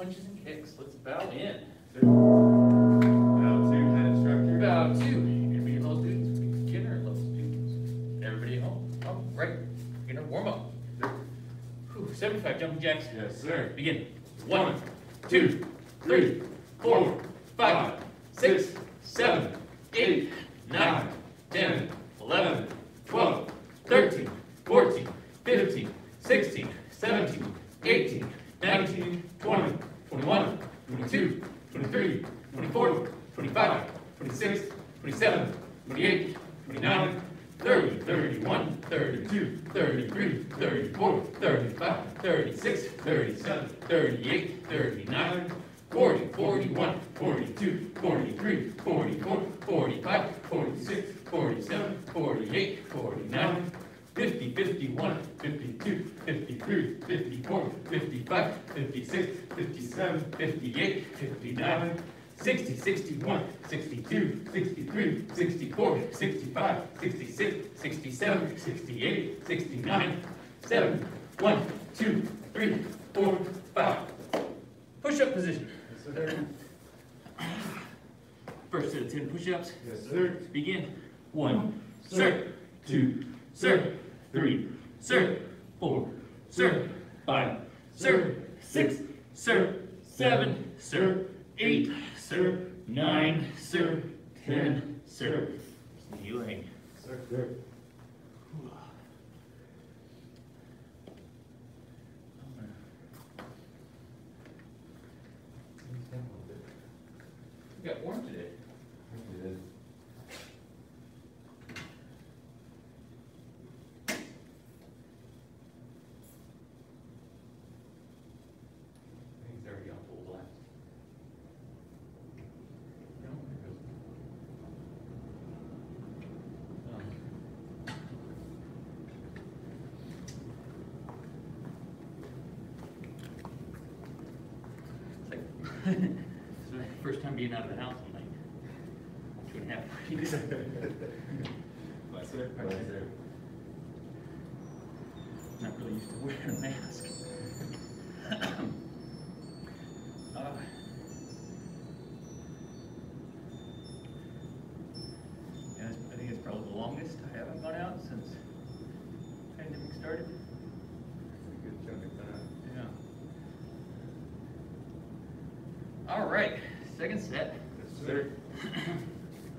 punches and kicks. Let's bow in. Bow to head instructor. Bow to. Intermediate level students, beginner level students. Everybody at home. All right. Beginner warm up. 75 jumping jacks. Yes, sir. Begin. 1, 2, 3, 4, 5, 6, 7, 8, 9, 10, 11, 12, 13, 14, 15, 16, 17, 18, 19, 20, 21, 22, 23, 24, 25, 26, 27, 28, 29, 30, 31, 32, 33, 34, 35, 36, 37, 38, 39, 40, 41, 42, 43, 44, 45, 46, 47, 48, 49, 50, 51, 52, 53, 54, 55, 56, 57, 58, 59, 60, 61, 62, 63, 64, 65, 66, 67, 68, 69, 7, 1, 2, 3, 4, 5. Push-up position. Yes, sir. First set of 10 push-ups. Yes, sir. Begin. 1, sir, 2, sir, 3, sir, 4, sir, 5, sir, 6, sir, 7, sir, 8, sir, 9, sir, 10, sir. Knee leg. Sir, sir. You got warm today. We did. He's already on full blast. No, there goes. It's like it's my first time being out of the house in like 2.5 weeks. Yes, sir. Yes, sir. Not really used to wearing a mask. Yeah, I think it's probably the longest I haven't gone out since the pandemic started. Good jumping time. Yeah. All right, second set. Yes, sir.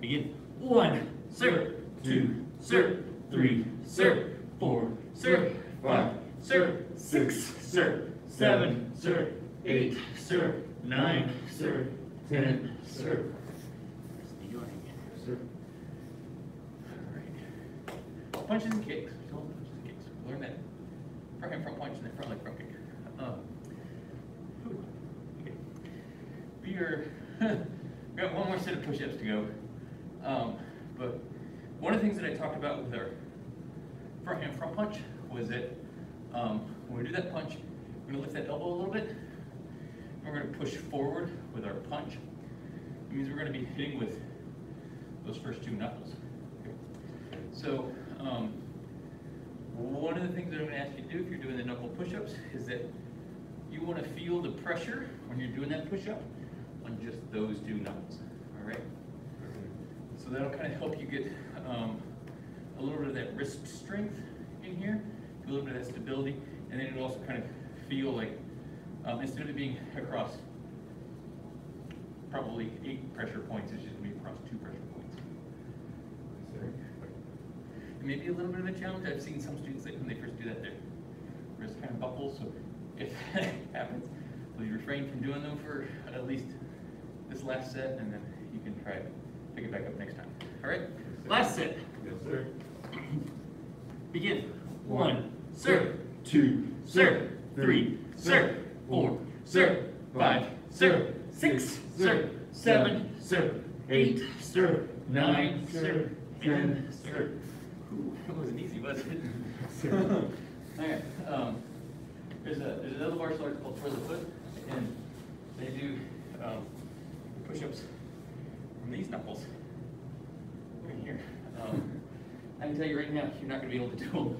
Begin. 1, sir, 2, sir, 3, sir, 4, sir, 5, sir, 6, sir, 7, sir, 8, sir, 9, sir, 10, sir. Yes, sir. All right. Punches and kicks. We call them punches and kicks. Learn that front punch and then front leg front kick. Okay. We got one more set of push-ups to go. But one of the things that I talked about with our front hand front punch was that when we do that punch, we're going to lift that elbow a little bit. And we're going to push forward with our punch. It means we're going to be hitting with those first two knuckles. Okay. So one of the things that I'm going to ask you to do if you're doing the knuckle push-ups is that you want to feel the pressure when you're doing that push-up on just those two knuckles. All right. So that'll kind of help you get a little bit of that wrist strength in here, a little bit of that stability, and then it'll also kind of feel like, instead of it being across probably 8 pressure points, it's just going to be across 2 pressure points. Yes, sir. It may be a little bit of a challenge. I've seen some students that when they first do that, their wrist kind of buckles, so if that happens, please refrain from doing them for at least this last set, and then you can try it. Pick it back up next time. All right, last set. Yes, sir. Begin. 1, sir, 2, sir, 3, sir, 4, sir, 5, sir, 6, sir, 7, sir, 8, sir, 9, sir, 10, sir. Ooh, that wasn't easy, was it? All right. There's another martial art called twirl the foot, and they do push-ups from these knuckles right here. I can tell you right now, you're not going to be able to do them.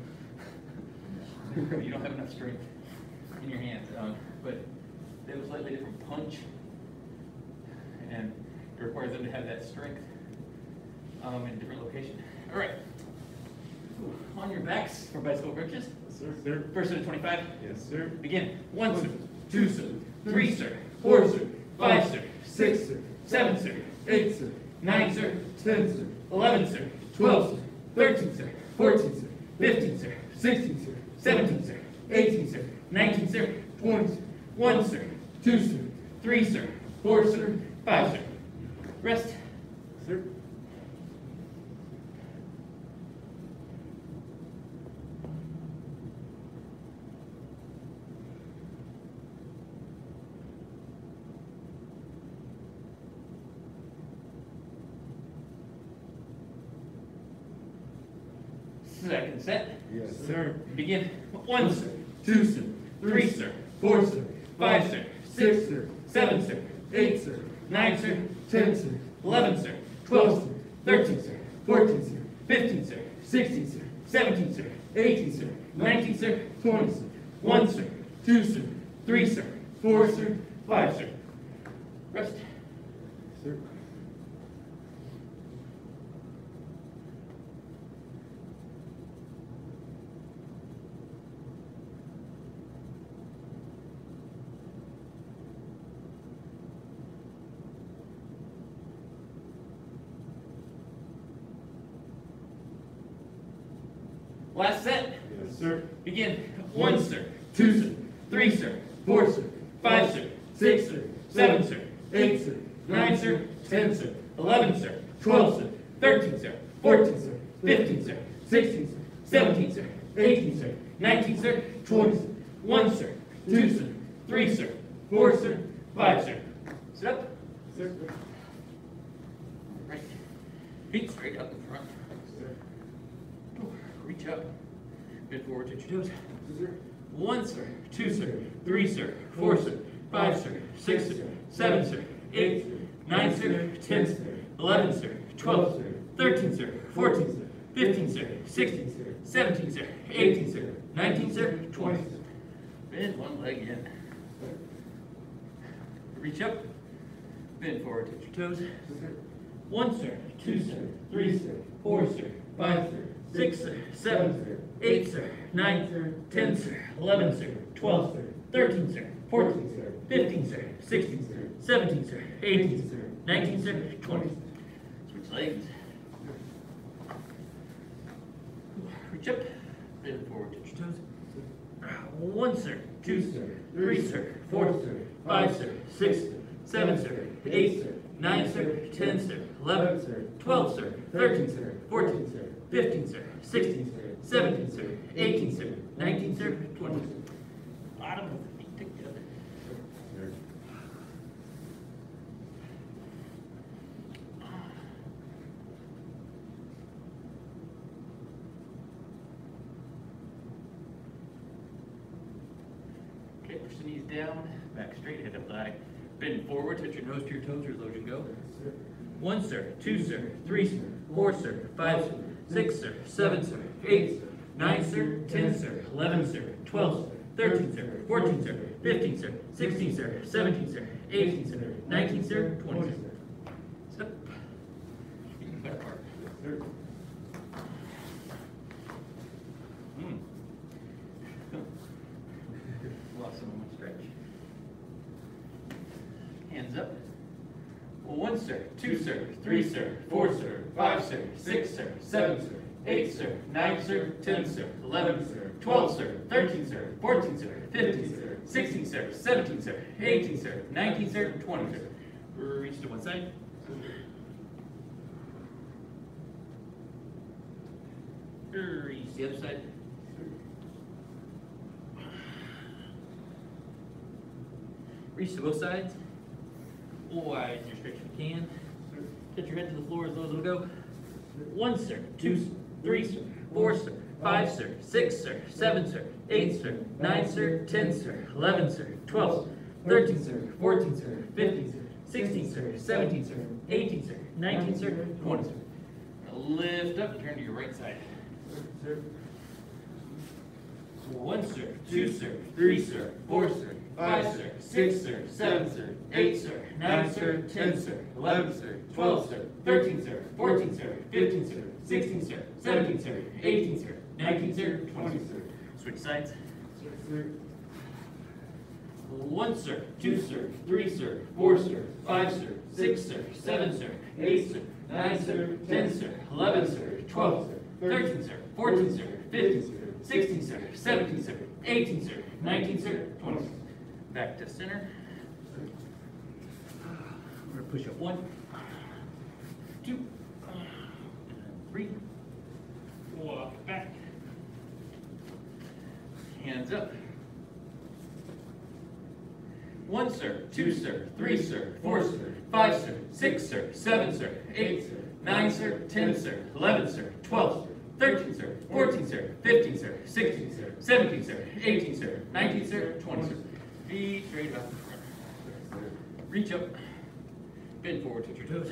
You don't have enough strength in your hands. But have a slightly different punch, and it requires them to have that strength in a different location. All right. On your backs for bicycle crunches. Yes, sir. First set of 25. Yes, sir. Begin. 1, sir. 2, sir. 3, sir. 4, sir. 5, sir. 6, sir. 7, sir. 8, sir. 9, sir. 10, sir. 11, sir. 12, sir. 13, sir. 14, sir. 15, sir. 16, sir. 17, sir. 18, sir. 19, sir. 20, sir. 1, sir. 2, sir. 3, sir. 4, sir. 5, sir. Rest. Sir. Second set. Yes, sir. Begin. 1, sir. 2, sir. 3, sir. 4, sir. 5, sir. 6, sir. 7, sir. 8, sir. 9, sir. 10, sir. 11, sir. 12, sir. 13, sir. 14, sir. 15, sir. 16, sir. 17, sir. 18, sir. 19, sir. 20, sir. 1, sir. 2, sir. 3, sir. 4, sir. 5, sir. Rest. Sir. Last set. Yes, sir. Begin. 1, sir. 2, sir. 3, sir. 4, sir. 5, sir. 6, sir. 7, sir. 8, sir. 9, sir. 10, sir. 11, sir. 12, sir. 13, sir. 14, sir. 15, sir. 16, sir. 17, sir. 18, sir. 19, sir. 20, sir. 1, sir. 2, sir. 3, sir. 4, sir. 5, sir. Sit up. Sir. Right. Feet straight up in front. Reach up. Bend forward, touch your toes. 1, sir. 2, sir. 3, sir. 4, sir. 5, sir. 6, sir. 7, sir. 8, 9, sir. 10, sir. 11, sir. 12, sir. 13, sir. 14, sir. 15, sir. 16, sir. 17, sir. 18, sir. 19, sir. 20, sir. Bend one leg in. Reach up. Bend forward, touch your toes. 1, sir. 2, sir. 3, sir. 4, sir. 5, sir. 6, sir. 7, sir. 8, sir. 9, sir. 10, sir. 11, sir. 12, sir. 13, sir. 14, sir. 15, sir. 16, sir. 17, sir. 18, sir. 19, sir. 20. Switch legs. Reach up. Bend forward, touch your toes. 1, sir. 2, sir. 3, sir. 4, sir. 5, sir. 6, 7, sir. 8, sir. 9, sir. 10, sir. 11, sir. 12, sir. 13, sir. 14, sir. 15, sir. 16, sir. 17, sir. 18, sir. 19, sir. 20. Bottom of the feet together. Okay, push the knees down, back straight, head up high. Bend forward, touch your nose to your toes, or as low as you go. 1, sir. 2, sir. 3, sir. 4, sir. 5, sir. 6, sir. 7, sir. 8, sir. 9, sir. 10, sir. 11, sir. 12, sir. 13, sir. 14, sir. 15, sir. 16, sir. 17, sir. 18, sir. 19, sir. 20, sir. Step. Feet back apart. Lost some of my stretch. Hands up. 1, sir. 2, sir. 3, sir. 4, sir. 5, sir. 6, sir. 7, sir. 8, sir. 9, sir. 10, sir. 11, sir. 12, sir. 13, sir. 14, sir. 15, sir. 16, sir. 17, sir. 18, sir. 19, sir. 20, sir. Reach to one side. Reach the other side. Reach to both sides. Widen your stretch if you can. Touch your head to the floor as low as it'll go. 1, sir. 2, sir. 3, sir. 4, sir. 5, sir. 6, sir. 7, sir. 8, sir. 9, sir. 10, sir. 11, sir. 12, 13, sir. 14, sir. 15, sir. 16, sir. 17, sir. 18, sir. 19, sir. 20, sir. Now lift up and turn to your right side. 1, sir. 2, sir. 3, sir. 4, sir. 5, sir, 6, sir, 7, sir, 8, sir, 9, sir, 10, sir, 11, sir, 12, sir, 13, sir, 14, sir, 15, sir, 16, sir, 17, sir, 18, sir, 19, sir, 20, sir. Switch sides. Sir. 1, sir, 2, sir, 3, sir, 4, sir, 5, sir, 6, sir, 7, sir, 8, sir, 9, sir, 10, sir, 11, sir, 12, sir, 13, sir, 14, sir, 15, sir, 16, sir, 17, sir, 18, sir, 19, sir, 20. Back to center. We're going to push up 1, 2, 3. Walk back. Hands up. 1, sir, 2, sir, 3, sir, 4, sir, 5, sir, 6, sir, 7, sir, 8, sir, 9, sir, 10, sir, 11, sir, 12, sir, 13, sir, 14, sir, 15, sir, 16, sir, 17, sir, 18, sir, 19, sir, 20, sir. Feet straight up. Reach up. Bend forward, touch your toes.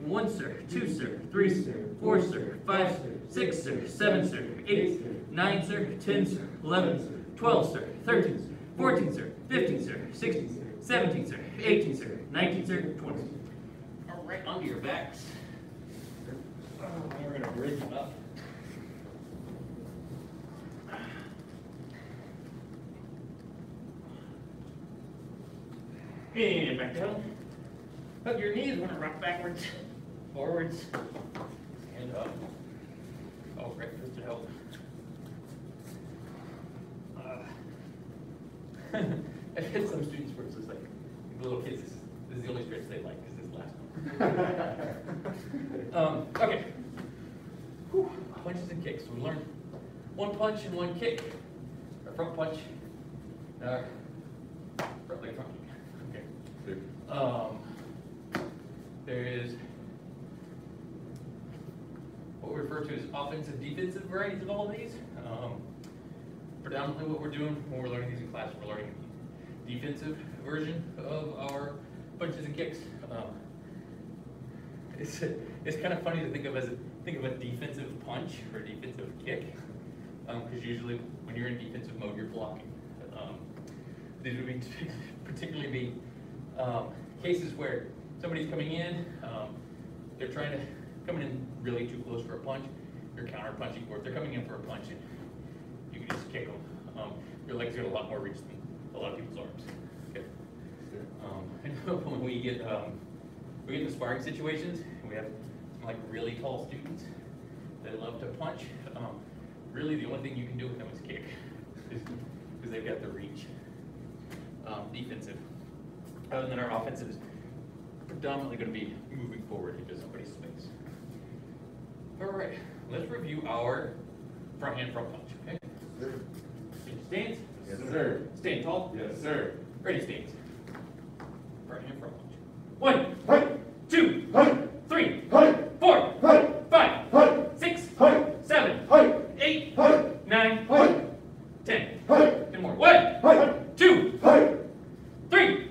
1, sir, 2, sir, 3, sir, 4, sir, 5, sir, 6, sir, 7, sir, 8, sir, 9, sir, 10, sir, 11, sir, 12, sir, 13, sir, 14, sir, 15, sir, 16, sir, 17, sir, 18, sir, 19, sir, 20. All right, onto your backs. We're going to bridge them up. And back down. Hug your knees, we're going to rock backwards, forwards, stand up. Oh, right, first to help. I've had some students where it's just like, the little kids, this is the only stretch they like, because this last one. Okay. Whew. Punches and kicks. So we learned 1 punch and 1 kick. Our front punch. Front leg front kick. Okay. There is what we refer to as offensive, defensive varieties of all of these. Predominantly what we're doing when we're learning these in class, we're learning the defensive version of our punches and kicks. It's kind of funny to think of a defensive punch or defensive kick, because usually when you're in defensive mode, you're blocking. These would be particularly be cases where somebody's coming in, they're trying to come in really too close for a punch, you're counter punching, or if they're coming in for a punch, you can just kick them. Your legs get a lot more reach than a lot of people's arms. Okay. I know when we get into sparring situations, we have some like really tall students that love to punch. Really, the only thing you can do with them is kick, because they've got the reach. Defensive. Other than our offensive is predominantly going to be moving forward into somebody's space. All right, let's review our front hand front punch. Okay. Stance. Yes, sir. Stand tall. Yes, sir. Ready, stance. Front hand front punch. 1, 2, 3, 4, 5, 6, 7, 8, 9, 10. 10 more. 1, 2, 3,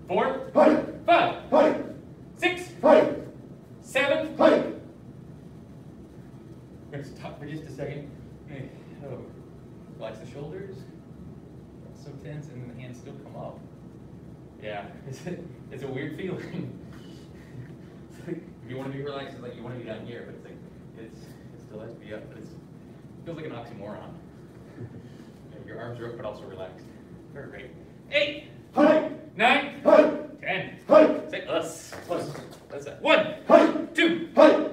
4, 5, 6, 7. We're going to stop for just a second. Relax the shoulders. Not so tense, and the hands still come up. Yeah, it's a weird feeling. If you want to be relaxed, it's like you want to be down here, but it's like it still has to be up. But it feels like an oxymoron. Your arms are up, but also relaxed. Very great. 8, 9, 10. Say us. That's that. 1, 2,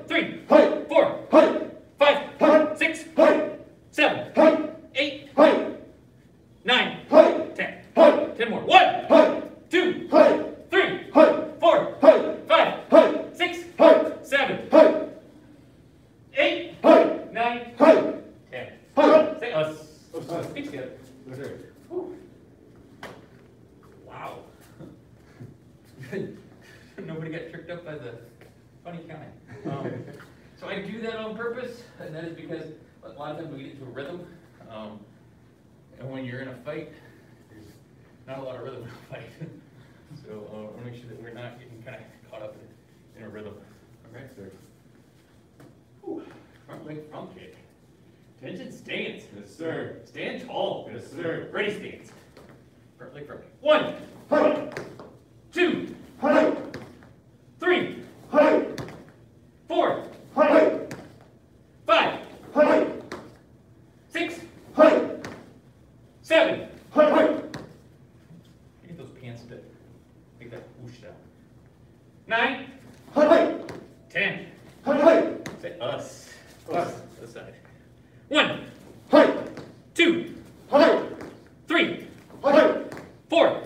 3, 4, 5, 6, 7, 8, 9, 10. 10 more. 1, 2, 3, 4, 5, 6, 7, 8, 9, 10. Say us. Speak together. Wow. Nobody got tricked up by the funny counting. So I do that on purpose, and that is because a lot of times we get into a rhythm. And when you're in a fight, there's not a lot of rhythm in a fight. So I want to make sure that we're not getting kind of caught up in a rhythm. All right, sir. Whew. Front leg front kick. Attention stance. Yes, sir. Stand tall. Yes, sir. Ready stance. leg front. 1, 2, 3, 4, 5, 6, 7. Get those pants to make that whoosh sound. 9, 10. Say us. This side. 1, 2, 3, 4,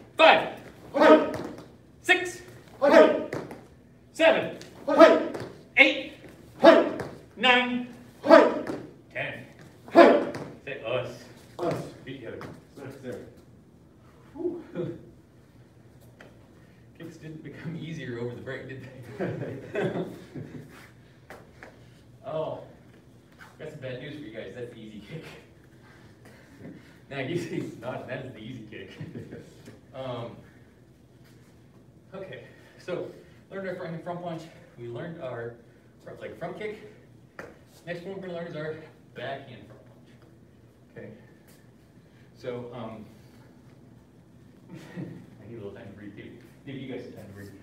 5, 6, 7, 8, 9, 10. Say us. Feet together. Sir. Whew. Kicks didn't become easier over the break, did they? Oh, got some bad news for you guys. That's the easy kick. Now, usually it's not. That is the easy kick. Okay, so learned our front hand front punch. We learned our front kick. Next one we're going to learn is our backhand front punch. Okay, so I need a little time to breathe too. Give you guys some time to breathe.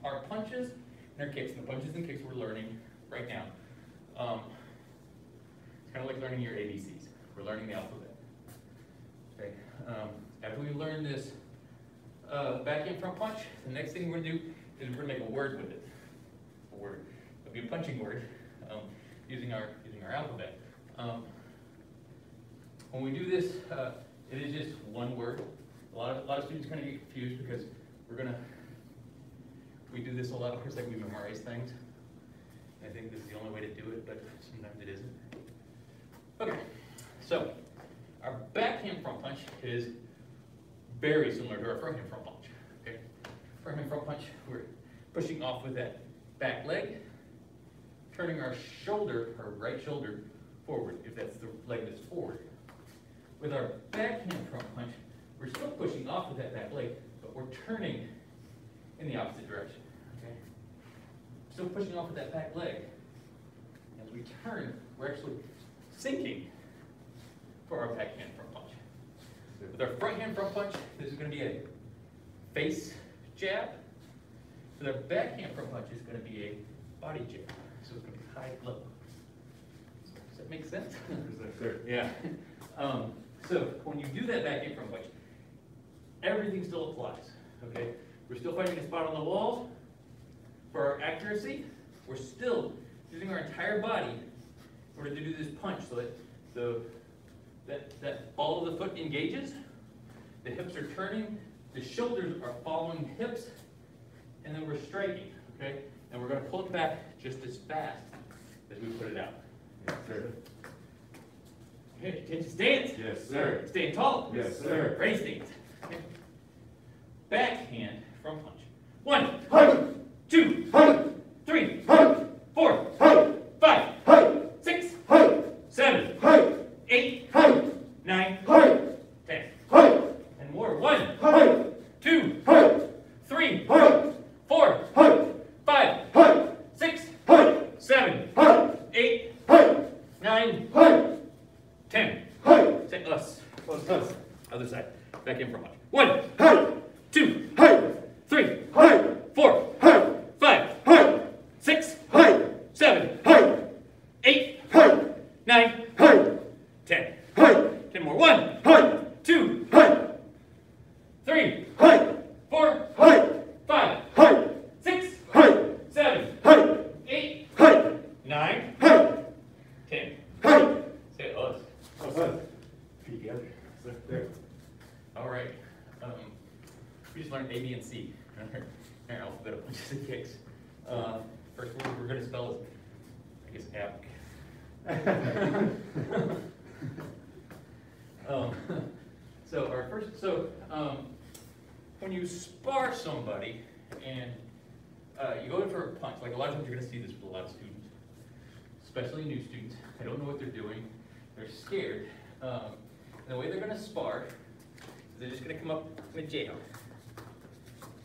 Our punches and our kicks, and the punches and kicks we're learning right now. It's kind of like learning your ABCs. We're learning the alphabet. Okay. After we learn this backhand front punch, the next thing we're going to do is we're going to make a word with it. A word. It'll be a punching word using our alphabet. When we do this, it is just one word. A lot of students kind of get confused because we do this a lot. Of course, like we memorize things. I think this is the only way to do it, but sometimes it isn't. Okay, so our backhand front punch is very similar to our front hand front punch. Okay, front hand front punch, we're pushing off with that back leg, turning our shoulder, our right shoulder, forward, if that's the leg that's forward. With our backhand front punch, we're still pushing off with that back leg, but we're turning in the opposite direction. Okay, still pushing off with that back leg. As we turn, we're actually sinking for our backhand front punch. With our front hand front punch, this is going to be a face jab. With our backhand front punch, it's going to be a body jab. So it's going to be high, low. Does that make sense? Yeah. So when you do that backhand front punch, everything still applies. Okay, we're still finding a spot on the wall for our accuracy. We're still using our entire body in order to do this punch, so that that ball of the foot engages. The hips are turning. The shoulders are following the hips, and then we're striking. Okay, and we're going to pull it back just as fast as we put it out. Yes, sir. Okay, attention stance. Yes, sir. Staying tall. Yes, sir. Ready stance. Okay. Backhand front punch. 1, 2, 3, 4, 5, 6, 7, 8, 9, 10. And more. 1, 2, 3, 4, 5, 6, 7, 8, 9, 10. Say us. Us. Other side. Back in front. 1, 2, 3, 4, 5, 6, 7, 8, 9, 10. 10 more. 1, 2, 3, 4, 5, 6, 7, 8, 9, 10. Say us. Us. Feet together. There. All right. We just learned A, B, and C. Our alphabet of punches and kicks. First word we're going to spell is, I guess, when you spar somebody and you go in for a punch, like a lot of times you're going to see this with a lot of students, especially new students. They don't know what they're doing. They're scared. And the way they're going to spar is they're just going to come up in a jab.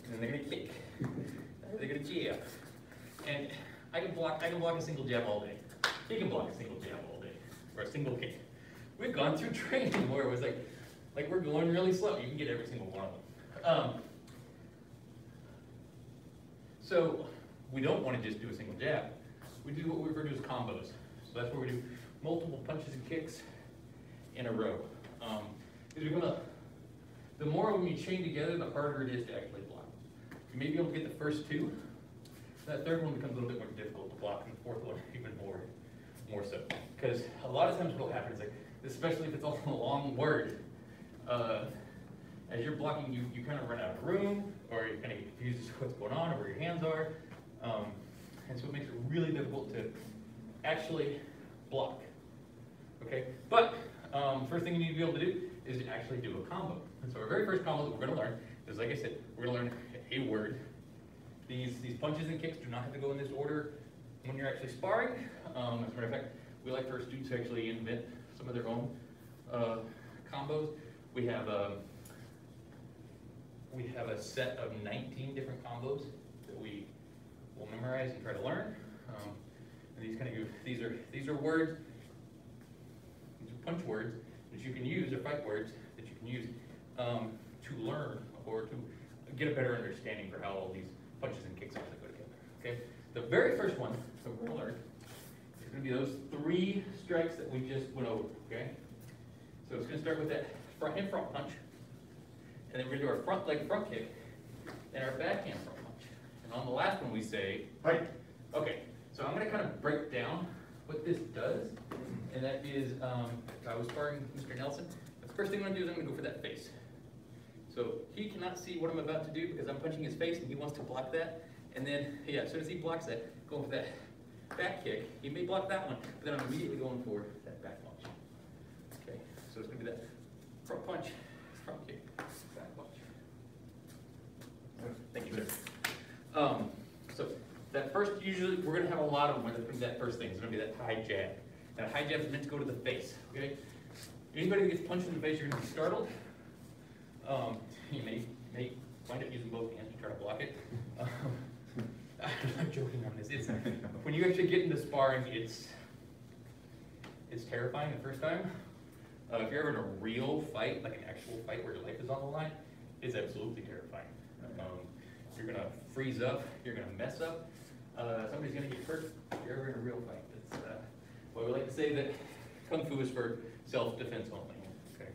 And then they're going to kick. They're going to jab. And I can block a single jab all day. You can block a single jab all day, or a single kick. We've gone through training where it was like, like we're going really slow. You can get every single one of them. So we don't want to just do a single jab. We do what we refer to as combos. So that's where we do multiple punches and kicks in a row. The more when you chain together, the harder it is to actually block. You may be able to get the first two. That third one becomes a little bit more difficult to block, and the fourth one even more so. Because a lot of times what will happen is, like, especially if it's all a long word, as you're blocking, you kind of run out of room, or you're kind of confused as to what's going on, or where your hands are. And so it makes it really difficult to actually block. Okay? But first thing you need to be able to do is to actually do a combo. And so our very first combo that we're going to learn is, like I said, we're going to learn a word. These punches and kicks do not have to go in this order when you're actually sparring. As a matter of fact, we like for our students to actually invent some of their own combos. We have a set of 19 different combos that we will memorize and try to learn. And these are words. These are punch words that you can use, or fight words that you can use to learn or to get a better understanding for how all these punches and kicks actually go together. Okay. The very first one that we're going to learn is going to be those 3 strikes that we just went over. Okay. So it's going to start with that front punch, and then we're going to do our front leg front kick and our backhand front punch. And on the last one we say, Fight. Okay, so I'm going to kind of break down what this does, and that is, if I was sparring Mr. Nelson, the first thing I'm going to do is I'm going to go for that face. So he cannot see what I'm about to do because I'm punching his face, and he wants to block that. And then, yeah, as soon as he blocks that, going for that back kick. He may block that one, but then I'm immediately going for that back punch. Okay, so it's going to be that front punch, front kick, back punch. Thank you, sir. So that first, usually we're going to have a lot of them where it's going to be that first thing. It's going to be that high jab. That high jab is meant to go to the face. Okay. Anybody that gets punched in the face, you're going to be startled. You may wind up using both hands to try to block it. I'm not joking on this. It's, when you actually get into sparring, it's terrifying the first time. If you're ever in a real fight, like an actual fight where your life is on the line, it's absolutely terrifying. You're going to freeze up. You're going to mess up. Somebody's going to get hurt if you're ever in a real fight. That's why we like to say that Kung Fu is for self-defense only. Okay.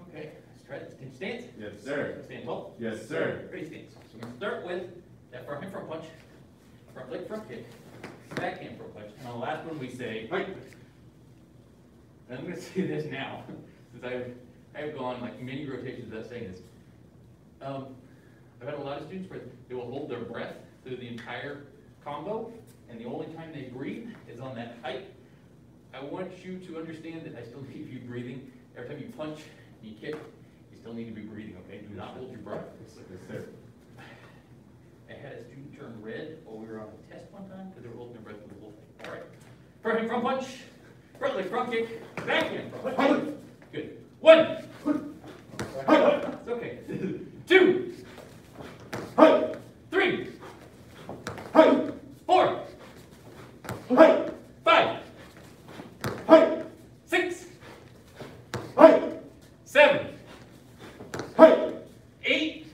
Okay, let's try this. Can you stand? Yes, sir. Stand tall. Yes, sir. Ready, stand. So we're going to start with that front hand front punch, front leg front kick, backhand front punch, and on the last one we say, Fight. and I'm going to say this now, since I've gone like many rotations without saying this. I've had a lot of students where they will hold their breath through the entire combo, and the only time they breathe is on that height. I want you to understand that I still need you breathing. Every time you punch, you kick, you still need to be breathing, okay? Do not hold your breath. Yes, sir. I had a student turn red while we were on a test one time because they were holding their breath through the whole thing. All right. Front hand front punch, front leg front kick, backhand front punch. Good. 1. It's okay. 2. 3. 4. 5. 6. 7. 8.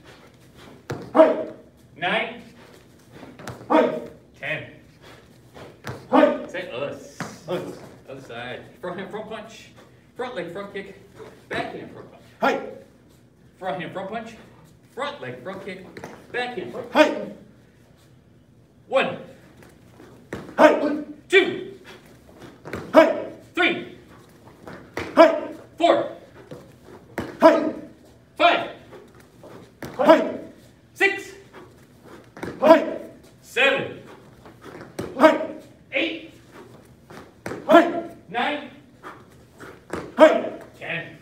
9. 10. Say us. Other side. Front hand front punch. Front leg front kick. Backhand front punch. Front hand front punch. Front leg front kick. Backhand front punch. 1. 2. 3. 4. 5. 6. 7. 8. 9. 10.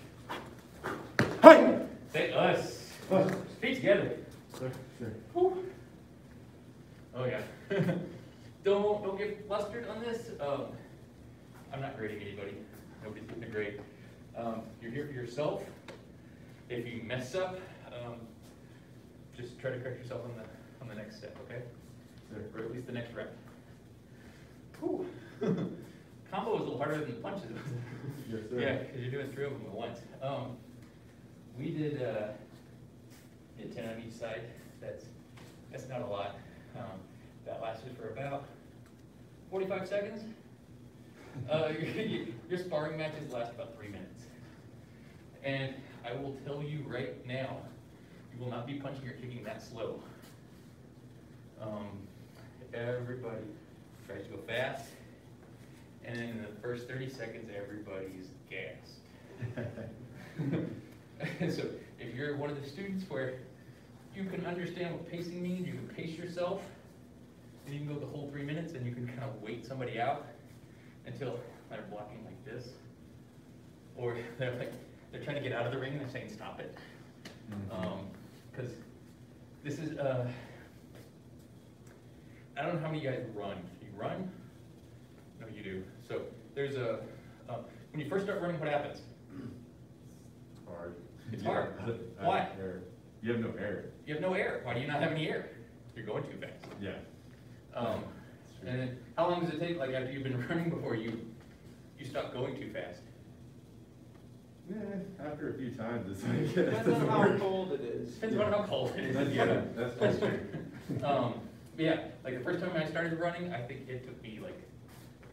Say us. Feet together. Sir. Whew. Oh yeah. Don't get flustered on this. I'm not grading anybody. Nobody's getting a grade. You're here for yourself. If you mess up, just try to correct yourself on the next step, okay? Sir. Or at least the next rep. Whew. Combo is a little harder than the punches. Yes, sir. Yeah, because you're doing 3 of them at once. We did 10 on each side. That's not a lot. That lasted for about 45 seconds. Your sparring matches last about 3 minutes. And I will tell you right now, you will not be punching or kicking that slow. Everybody tries to go fast, and then in the first 30 seconds, everybody's gassed. So if you're one of the students where you can understand what pacing means, you can pace yourself, and you can go the whole 3 minutes, and you can kind of wait somebody out until they're blocking like this, or they're trying to get out of the ring and they're saying stop it, because this is I don't know how many of you guys run. You run? No, you do. So there's when you first start running, what happens? Hard. It's hard. Yeah. Why? You have no air. You have no air. Why do you not have any air? You're going too fast. Yeah. And then how long does it take, like after you've been running, before you stop going too fast? Yeah, after a few times, it's like Depends on how cold it is. Depends on how cold it is. Yeah, that's true. Yeah, like the first time I started running, I think it took me like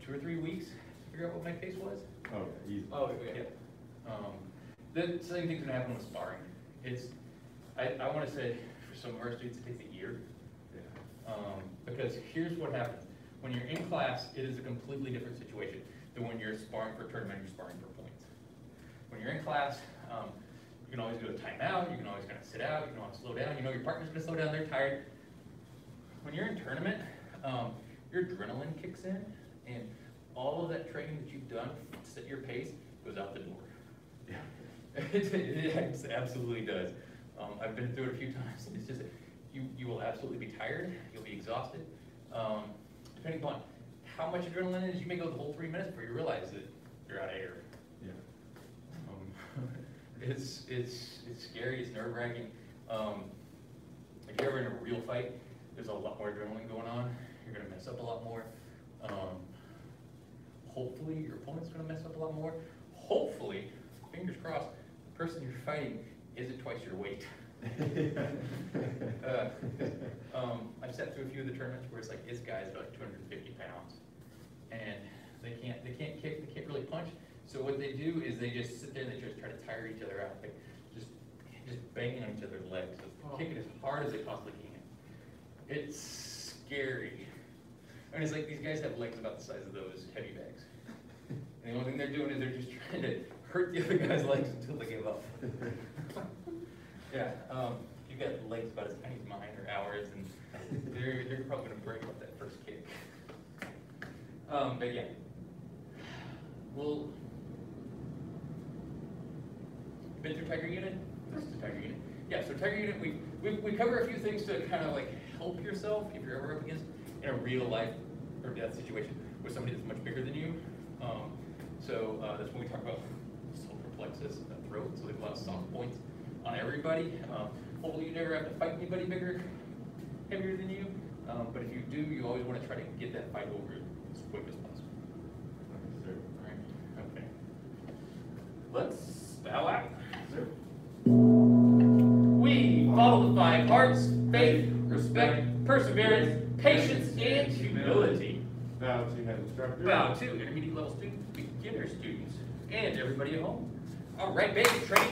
2 or 3 weeks to figure out what my pace was. Oh, easy. Oh, yeah. The same thing's gonna happen with sparring. I want to say for some of our students it takes a year. Yeah. Because here's what happens. When you're in class, it is a completely different situation than when you're sparring for a tournament, you're sparring for points. When you're in class, you can always go to timeout, you can always kind of sit out, you can always slow down, you know your partner's gonna slow down, they're tired. When you're in tournament, your adrenaline kicks in, and all of that training that you've done to set your pace goes out the door. Yeah. It absolutely does. I've been through it a few times, and it's just, you will absolutely be tired, you'll be exhausted. Depending upon how much adrenaline is, you may go the whole 3 minutes before you realize that you're out of air. Yeah. It's scary, it's nerve-wracking. If you're ever in a real fight, there's a lot more adrenaline going on. You're gonna mess up a lot more. Hopefully your opponent's gonna mess up a lot more. Hopefully, fingers crossed, the person you're fighting isn't twice your weight. I've sat through a few of the tournaments where it's like, it's guys that are like 250 pounds, and they can't kick, they can't really punch. So what they do is they just sit there and they just try to tire each other out, like just banging on each other's legs, just kicking as hard as they possibly can. It's scary. I mean, it's like these guys have legs about the size of those heavy bags, and the only thing they're doing is they're just trying to hurt the other guy's legs until they give up. Yeah, you've got legs about as tiny as mine or ours, and they're probably going to break up that first kick. But yeah, been through Tiger Unit? This is Tiger Unit. Yeah, so Tiger Unit, we cover a few things to kind of like help yourself if you're ever up against in a real life or death situation with somebody that's much bigger than you. That's when we talk about solar plexus and the throat, so there's a lot of soft points on everybody. Hopefully you never have to fight anybody bigger, heavier than you, but if you do, you always want to try to get that fight over as quick as possible. Sir. All right, okay. Let's bow out. Sir. We follow the 5 hearts: faith, respect, perseverance, patience, and humility. Bow to Head Instructor. Bow to intermediate level students, beginner students, and everybody at home. All right, basic training.